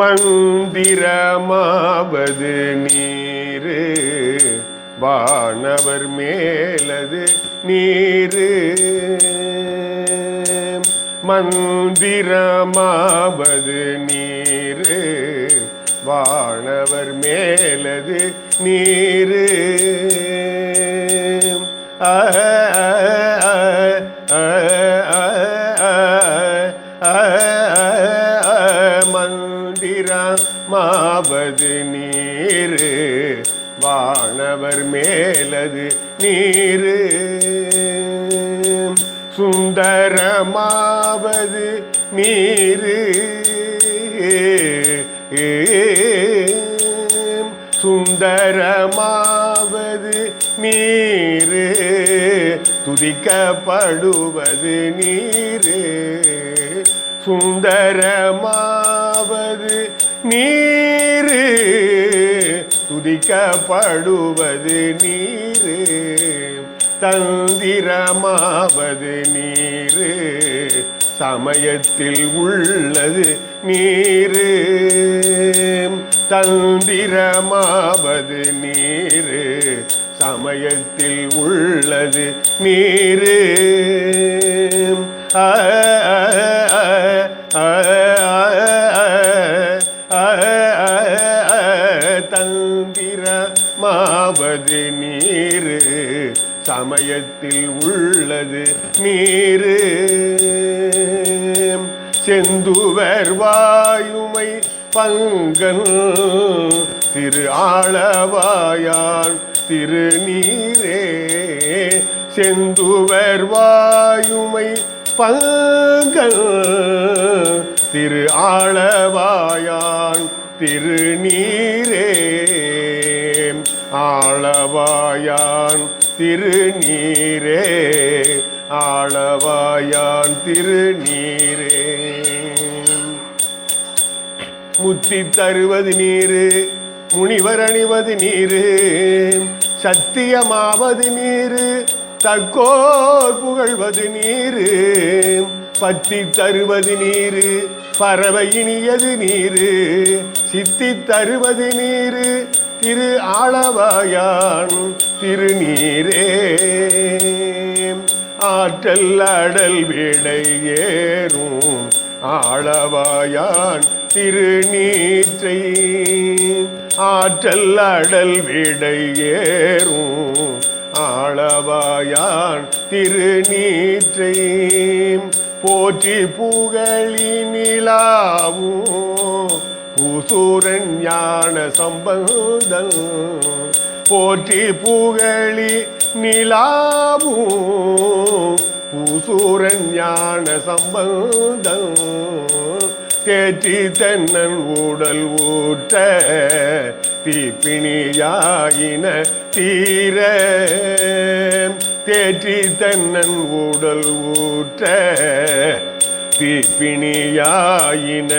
மந்திரமாவது நீரு வானவர் மேலது நீரு. மந்திரமாவது நீரு வானவர் மேலது நீரு. மந்திரமாவது நீரு வானவர் மேலது நீரு. சுந்தரமாவது நீரு சுந்தரமாவது நீரு. துதிக்கப்படுவது நீரு. சுந்தரமாவது நீரு துதிக்கப்படுவது நீரு. தந்திரமாவது நீரு சமயத்தில் உள்ளது நீரு. தந்திரமாவது நீரு சமயத்தில் உள்ளது நீரு. தந்திரமாவது நீரு சமயத்தில் உள்ளது நீரு. செந்துவர் வாயுமை பங்கன் திரு ஆளவாயான் திருநீரே. செந்துவர் வாயுமை பங்கன் திரு ஆளவாயான் திருநீரே. ஆளவாயான் திருநீரே ஆளவாயான் திருநீரே. முத்தி தருவது நீரு முனிவர் அணிவது நீரு. சத்தியமாவது நீரு தக்கோர் புகழ்வது நீரு. பத்தி தருவது நீரு பறவை இனியது நீரு. சித்தி தருவது நீரு திரு ஆளவாயான் திருநீரே. ஆற்றல் அடல் விடை ஏறும் ஆளவாயான் திருநீற்றை. ஆற்றல் அடல் விடை ஏறும் ஆளவாயான் திருநீற்றை. போற்றி புகழி நிலாவும் பூசூரன் ஞான சம்பந்தன். போற்றி புகழி நிலாவும் பூசூரன் ஞான சம்பந்தன். தேற்றி தென்னன் உடல் ஊற்ற தீப்பிணியாயின தீர. தேற்றி தென்னன் உடல் ஊற்ற தீப்பிணியாயின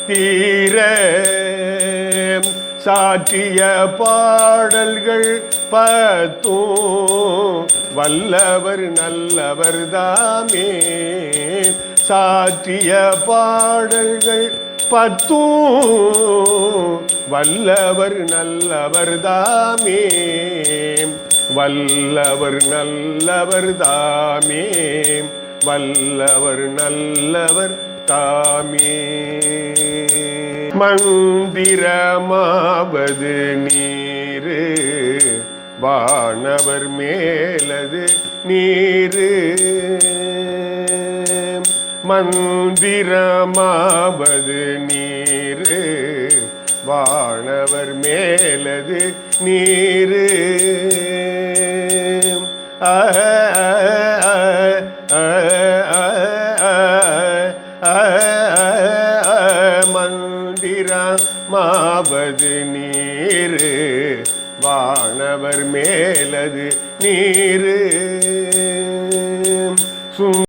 தீர. சாற்றிய பாடல்கள் பத்தும் வல்லவர் நல்லவர் தாமே. சாற்றிய பாடல்கள் பத்தும் வல்லவர் நல்லவர் தாமே. வல்லவர் நல்லவர் தாமே. வல்லவர் நல்லவர் தாமே. மந்திரமாவது நீரு வானவர் மேலது நீரு. மந்திரமாவது நீரு வானவர் மேலது நீரு. மந்திரமாவது நீரு வானவர் மேலது நீரு.